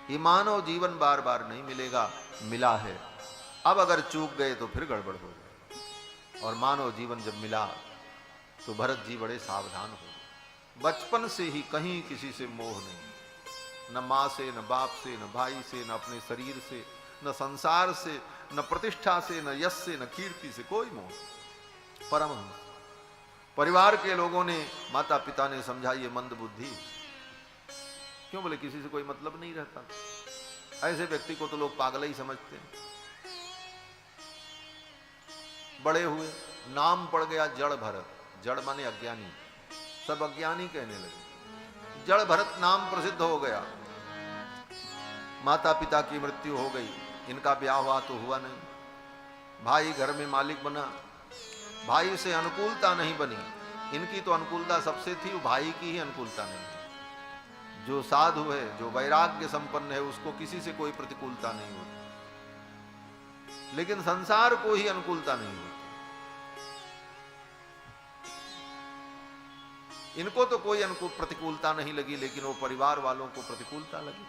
ये मानव जीवन बार बार नहीं मिलेगा, मिला है, अब अगर चूक गए तो फिर गड़बड़ हो जाए। और मानव जीवन जब मिला तो भरत जी बड़े सावधान हो गए। बचपन से ही कहीं किसी से मोह नहीं, न माँ से, न बाप से, न भाई से, न अपने शरीर से, न संसार से, न प्रतिष्ठा से, न यश से, न कीर्ति से, कोई मोह। परमहंस। परिवार के लोगों ने, माता पिता ने समझा ये मंद बुद्धि। क्यों? बोले किसी से कोई मतलब नहीं रहता, ऐसे व्यक्ति को तो लोग पागल ही समझते हैं। बड़े हुए, नाम पड़ गया जड़ भरत। जड़ माने अज्ञानी, सब अज्ञानी कहने लगे। जड़ भरत नाम प्रसिद्ध हो गया। माता पिता की मृत्यु हो गई, इनका ब्याह हुआ तो हुआ नहीं। भाई घर में मालिक बना, भाई से अनुकूलता नहीं बनी। इनकी तो अनुकूलता सबसे थी, भाई की ही अनुकूलता नहीं। जो साधु है, जो वैराग्य संपन्न है, उसको किसी से कोई प्रतिकूलता नहीं होती, लेकिन संसार को ही अनुकूलता नहीं होती। इनको तो कोई प्रतिकूलता नहीं लगी, लेकिन वो परिवार वालों को प्रतिकूलता लगी।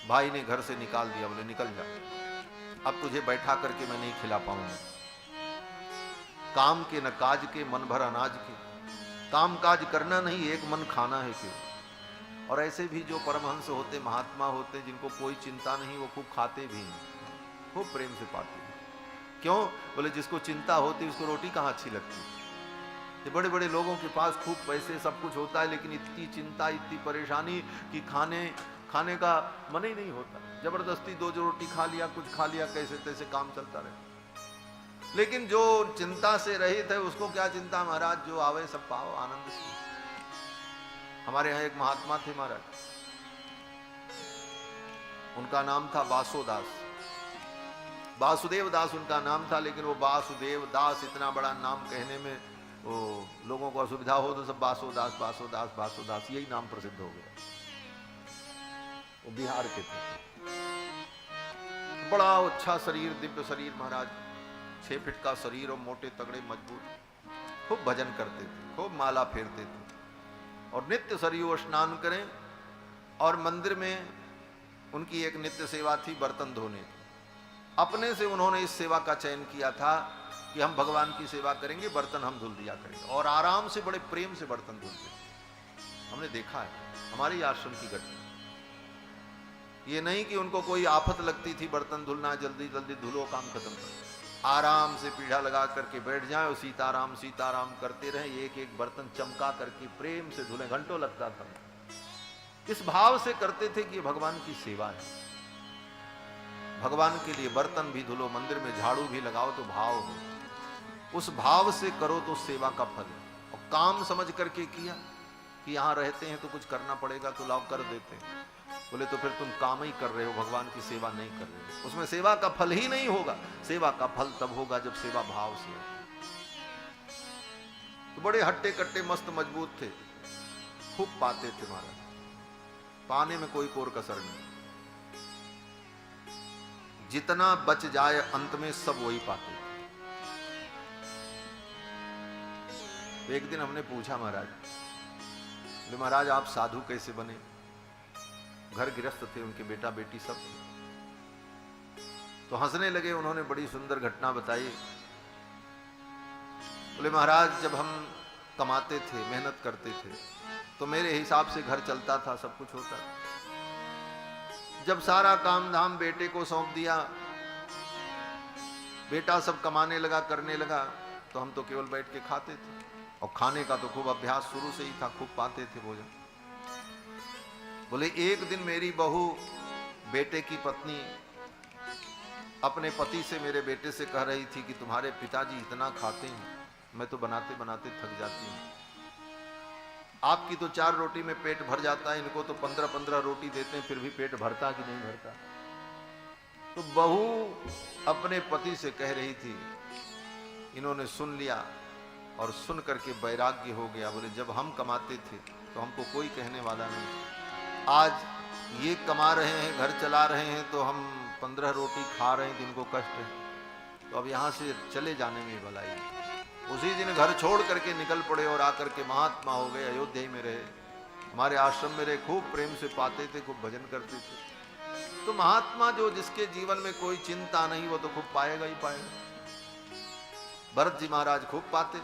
भाई ने घर से निकाल दिया, बोले निकल जा, अब तुझे बैठा करके मैं नहीं खिला पाऊंगा। काम के न काज के, मन भर अनाज के। काम काज करना नहीं, एक मन खाना है क्यों। और ऐसे भी जो परमहंस होते, महात्मा होते, जिनको कोई चिंता नहीं, वो खूब खाते भी हैं, खूब प्रेम से पाते हैं। क्यों? बोले जिसको चिंता होती उसको रोटी कहाँ अच्छी लगती। ये बड़े बड़े लोगों के पास खूब पैसे, सब कुछ होता है, लेकिन इतनी चिंता, इतनी परेशानी कि खाने का मन ही नहीं होता। जबरदस्ती दो जो रोटी खा लिया, कुछ खा लिया, कैसे तैसे काम चलता रहे। लेकिन जो चिंता से रहित है, उसको क्या चिंता महाराज, जो आवे सब पाओ आनंद से। हमारे यहाँ एक महात्मा थे महाराज, उनका नाम था बासोदास। वासुदेव दास उनका नाम था, लेकिन वो वासुदेव दास इतना बड़ा नाम कहने में वो लोगों को असुविधा हो तो सब बासोदास बासोदास बासोदास यही नाम प्रसिद्ध हो गया। वो बिहार के थे। बड़ा अच्छा शरीर, दिव्य शरीर महाराज, 6 फीट का शरीर और मोटे तगड़े मजबूत। खूब भजन करते थे, खूब माला फेरते थे, और नित्य सरयू स्नान करें। और मंदिर में उनकी एक नित्य सेवा थी, बर्तन धोने। अपने से उन्होंने इस सेवा का चयन किया था कि हम भगवान की सेवा करेंगे, बर्तन हम धुल दिया करेंगे, और आराम से, बड़े प्रेम से बर्तन धुलते। हमने देखा है, हमारे आश्रम की घटना। ये नहीं कि उनको कोई आफत लगती थी, बर्तन धुलना, जल्दी जल्दी धुलो, काम खत्म करो। आराम से पीढ़ा लगा करके बैठ जाए और सीताराम सीताराम करते रहे, एक एक बर्तन चमका करके प्रेम से धुले, घंटों लगता था। इस भाव से करते थे कि भगवान की सेवा है। भगवान के लिए बर्तन भी धुलो, मंदिर में झाड़ू भी लगाओ, तो भाव हो, उस भाव से करो तो सेवा का फल है। और काम समझ करके किया कि यहाँ रहते हैं तो कुछ करना पड़ेगा, तो लाओ कर देते हैं। बोले तो फिर तुम काम ही कर रहे हो, भगवान की सेवा नहीं कर रहे हो। उसमें सेवा का फल ही नहीं होगा। सेवा का फल तब होगा जब सेवा भाव से हो। तो बड़े हट्टे कट्टे मस्त मजबूत थे, खूब पाते थे महाराज, पाने में कोई कोर कसर नहीं। जितना बच जाए अंत में सब वही पाते थे। एक दिन हमने पूछा महाराज, महाराज आप साधु कैसे बने? घर गृहस्थ थे, उनके बेटा बेटी सब थे। तो हंसने लगे। उन्होंने बड़ी सुंदर घटना बताई। बोले महाराज जब हम कमाते थे, मेहनत करते थे, तो मेरे हिसाब से घर चलता था, सब कुछ होता था। जब सारा काम धाम बेटे को सौंप दिया, बेटा सब कमाने लगा, करने लगा, तो हम तो केवल बैठ के खाते थे। और खाने का तो खूब अभ्यास शुरू से ही था, खूब पाते थे भोजन। बोले एक दिन मेरी बहू, बेटे की पत्नी, अपने पति से, मेरे बेटे से कह रही थी कि तुम्हारे पिताजी इतना खाते हैं, मैं तो बनाते बनाते थक जाती हूँ। आपकी तो 4 रोटी में पेट भर जाता है, इनको तो 15-15 रोटी देते हैं, फिर भी पेट भरता कि नहीं भरता। तो बहू अपने पति से कह रही थी, इन्होंने सुन लिया और सुन करके वैराग्य हो गया। बोले जब हम कमाते थे तो हमको कोई कहने वाला नहीं, आज ये कमा रहे हैं, घर चला रहे हैं, तो हम 15 रोटी खा रहे हैं, जिनको कष्ट है, तो अब यहाँ से चले जाने में भलाई। उसी दिन घर छोड़ करके निकल पड़े और आकर के महात्मा हो गए, अयोध्या में रहे, हमारे आश्रम में रहे, खूब प्रेम से पाते थे, खूब भजन करते थे। तो महात्मा जो जिसके जीवन में कोई चिंता नहीं, वो तो खूब पाएगा ही पाएगा। भरत जी महाराज खूब पाते।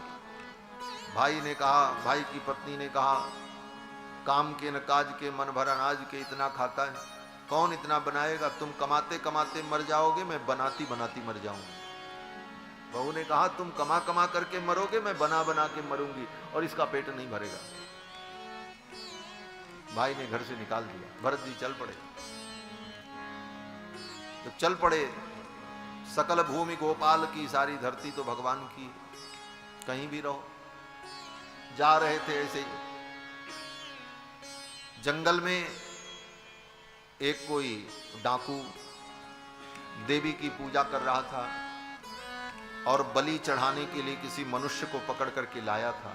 भाई ने कहा, भाई की पत्नी ने कहा, काम के न काज के मन भर अनाज के इतना खाता है, कौन इतना बनाएगा? तुम कमाते कमाते मर जाओगे, मैं बनाती बनाती मर जाऊंगी। बहू ने कहा, तुम कमा कमा करके मरोगे, मैं बना बना के मरूंगी, और इसका पेट नहीं भरेगा। भाई ने घर से निकाल दिया। भरत जी चल पड़े। जब चल पड़े, सकल भूमि गोपाल की, सारी धरती तो भगवान की, कहीं भी रहो। जा रहे थे ऐसे ही, जंगल में एक कोई डाकू देवी की पूजा कर रहा था और बलि चढ़ाने के लिए किसी मनुष्य को पकड़ करके लाया था।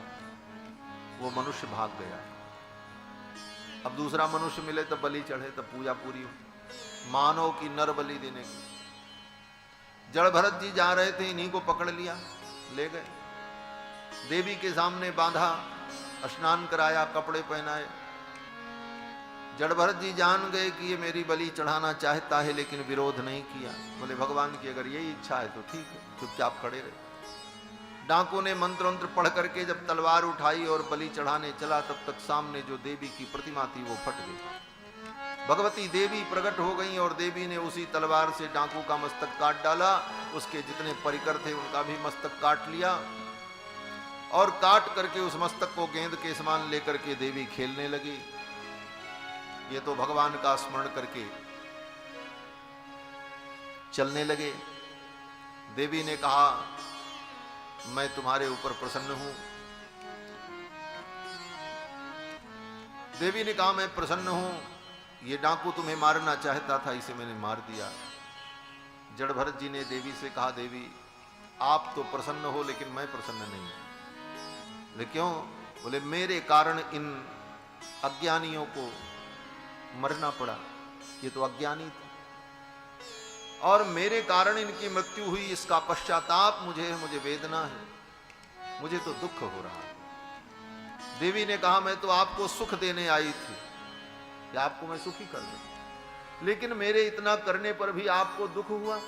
वो मनुष्य भाग गया। अब दूसरा मनुष्य मिले तब बलि चढ़े, तब पूजा पूरी हो। मानव की नर बलि देने की। जड़ भरत जी जा रहे थे, इन्हीं को पकड़ लिया, ले गए, देवी के सामने बांधा, स्नान कराया, कपड़े पहनाए। जड़ भरत जी जान गए कि ये मेरी बलि चढ़ाना चाहता है, लेकिन विरोध नहीं किया। बोले भगवान की अगर यही इच्छा है तो ठीक है, चुपचाप खड़े रहे। डाकू ने मंत्र मंत्र पढ़ करके जब तलवार उठाई और बलि चढ़ाने चला, तब तक सामने जो देवी की प्रतिमा थी वो फट गई। भगवती देवी प्रकट हो गई और देवी ने उसी तलवार से डाकू का मस्तक काट डाला। उसके जितने परिकर थे उनका भी मस्तक काट लिया, और काट करके उस मस्तक को गेंद के समान लेकर के देवी खेलने लगी। ये तो भगवान का स्मरण करके चलने लगे। देवी ने कहा, मैं तुम्हारे ऊपर प्रसन्न हूं। देवी ने कहा, मैं प्रसन्न हूं, ये डाकू तुम्हें मारना चाहता था, इसे मैंने मार दिया। जड़ भरत जी ने देवी से कहा, देवी आप तो प्रसन्न हो, लेकिन मैं प्रसन्न नहीं। बोले क्यों? बोले मेरे कारण इन अज्ञानियों को मरना पड़ा, ये तो अज्ञानी थे, और मेरे कारण इनकी मृत्यु हुई, इसका पश्चाताप मुझे वेदना है, मुझे तो दुख हो रहा है। देवी ने कहा, मैं तो आपको सुख देने आई थी कि आपको मैं सुखी कर दूं, लेकिन मेरे इतना करने पर भी आपको दुख हुआ,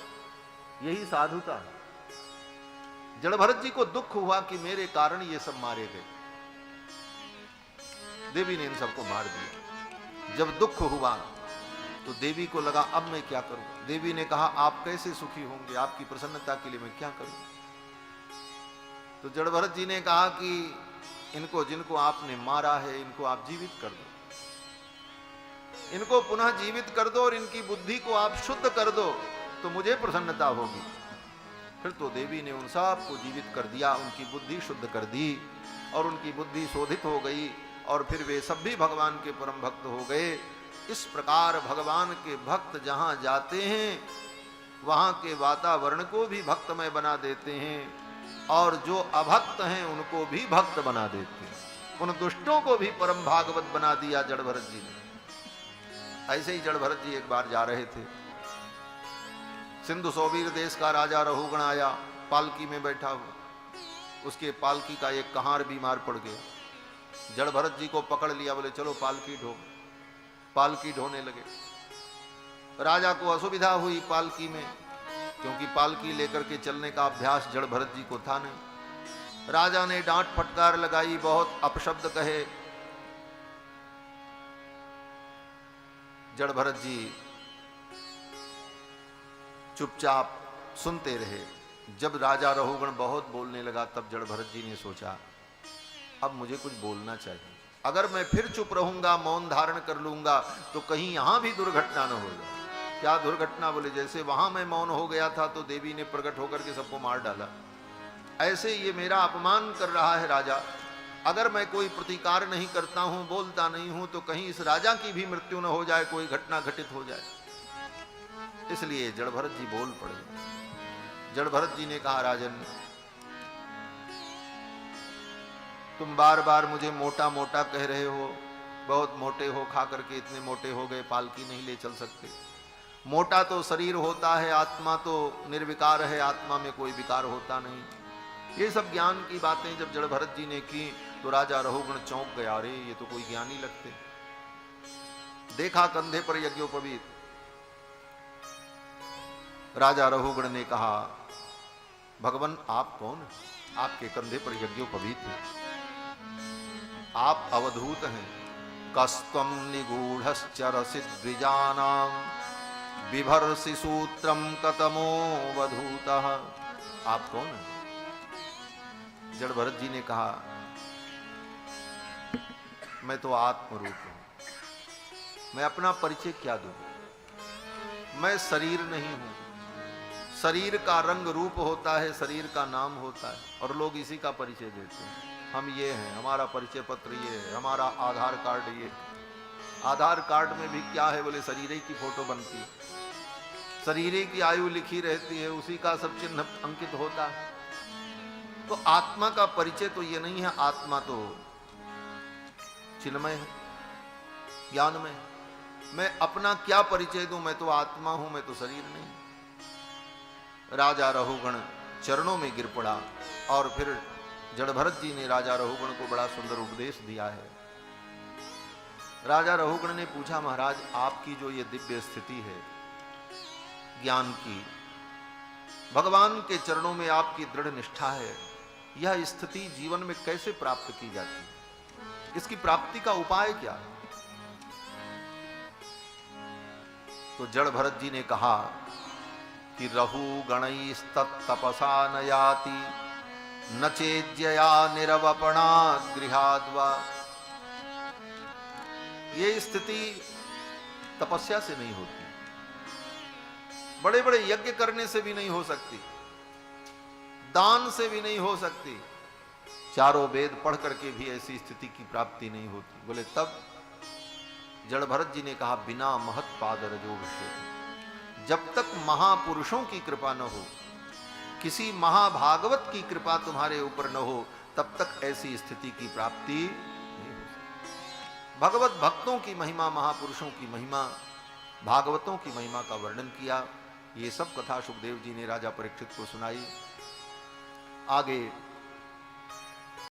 यही साधुता है। जड़ भरत जी को दुख हुआ कि मेरे कारण ये सब मारे गए। देवी ने इन सबको मार दिया। जब दुख हुआ तो देवी को लगा, अब मैं क्या करूं? देवी ने कहा, आप कैसे सुखी होंगे? आपकी प्रसन्नता के लिए मैं क्या करूं? तो जड़ भरत जी ने कहा कि इनको, जिनको आपने मारा है, इनको आप जीवित कर दो, इनको पुनः जीवित कर दो, और इनकी बुद्धि को आप शुद्ध कर दो, तो मुझे प्रसन्नता होगी। फिर तो देवी ने उन सब को जीवित कर दिया, उनकी बुद्धि शुद्ध कर दी, और उनकी बुद्धि शोधित हो गई, और फिर वे सब भी भगवान के परम भक्त हो गए। इस प्रकार भगवान के भक्त जहां जाते हैं वहां के वातावरण को भी भक्तमय बना देते हैं, और जो अभक्त हैं उनको भी भक्त बना देते हैं। उन दुष्टों को भी परम भागवत बना दिया जड़ भरत जी ने। ऐसे ही जड़ भरत जी एक बार जा रहे थे, सिंधु सौवीर देश का राजा रहुगण आया, पालकी में बैठा हुआ, उसके पालकी का एक कहार बीमार पड़ गया। जड़ भरत जी को पकड़ लिया, बोले चलो पालकी ढो। पालकी ढोने लगे। राजा को असुविधा हुई पालकी में, क्योंकि पालकी लेकर के चलने का अभ्यास जड़ भरत जी को था नहीं। राजा ने डांट फटकार लगाई, बहुत अपशब्द कहे। जड़ भरत जी चुपचाप सुनते रहे। जब राजा रहुगण बहुत बोलने लगा, तब जड़ भरत जी ने सोचा, अब मुझे कुछ बोलना चाहिए। अगर मैं फिर चुप रहूंगा, मौन धारण कर लूंगा, तो कहीं यहां भी दुर्घटना न हो जाए। क्या दुर्घटना? बोले जैसे वहां मैं मौन हो गया था तो देवी ने प्रकट होकर के सबको मार डाला, ऐसे ये मेरा अपमान कर रहा है राजा। अगर मैं कोई प्रतिकार नहीं करता हूं, बोलता नहीं हूं, तो कहीं इस राजा की भी मृत्यु न हो जाए, कोई घटना घटित हो जाए। इसलिए जड़ भरत जी बोल पड़े। जड़ भरत जी ने कहा, राजन तुम बार बार मुझे मोटा मोटा कह रहे हो, बहुत मोटे हो, खा करके इतने मोटे हो गए, पालकी नहीं ले चल सकते। मोटा तो शरीर होता है, आत्मा तो निर्विकार है, आत्मा में कोई विकार होता नहीं। ये सब ज्ञान की बातें जब जड़ भरत जी ने की तो राजा रहुगण चौंक गया, अरे ये तो कोई ज्ञानी लगते। देखा कंधे पर यज्ञोपवीत, राजा रहुगण ने कहा, भगवान आप कौन? आपके कंधे पर यज्ञोपवीत है, आप अवधूत हैं। कस्त्वं निगूढ़श्चरसि द्विजानां बिभर्षि सूत्रम कतमोऽवधूतः। आप कौन हैं? जड़ भरत जी ने कहा, मैं तो आत्मरूप हूं। मैं अपना परिचय क्या दूं? मैं शरीर नहीं हूं। शरीर का रंग रूप होता है, शरीर का नाम होता है, और लोग इसी का परिचय देते हैं। हम ये हैं, हमारा परिचय पत्र ये है, हमारा आधार कार्ड ये। आधार कार्ड में भी क्या है बोले, शरीर की फोटो बनती है, शरीर की आयु लिखी रहती है, उसी का सब चिन्ह अंकित होता है। तो आत्मा का परिचय तो ये नहीं है। आत्मा तो चिन्मय है, ज्ञानमय है। मैं अपना क्या परिचय दूं? मैं तो आत्मा हूं, मैं तो शरीर नहीं। राजा रहुगण चरणों में गिर पड़ा, और फिर जड़ भरत जी ने राजा रहुगण को बड़ा सुंदर उपदेश दिया है। राजा रहुगण ने पूछा, महाराज आपकी जो ये दिव्य स्थिति है ज्ञान की, भगवान के चरणों में आपकी दृढ़ निष्ठा है, यह स्थिति जीवन में कैसे प्राप्त की जाती है? इसकी प्राप्ति का उपाय क्या है? तो जड़ भरत जी ने कहा कि रहु गणैस्तपसा न याति न चेज्यया निरवपणा गृहाद्वा। ये स्थिति तपस्या से नहीं होती, बड़े बड़े यज्ञ करने से भी नहीं हो सकती, दान से भी नहीं हो सकती, चारों वेद पढ़ करके भी ऐसी स्थिति की प्राप्ति नहीं होती। बोले तब जड़ भरत जी ने कहा, बिना महत पाद रजोभिषेक। जब तक महापुरुषों की कृपा न हो, किसी महाभागवत की कृपा तुम्हारे ऊपर न हो, तब तक ऐसी स्थिति की प्राप्ति नहीं हो सकती। भगवत भक्तों की महिमा, महापुरुषों की महिमा, भागवतों की महिमा का वर्णन किया। ये सब कथा सुखदेव जी ने राजा परीक्षित को सुनाई। आगे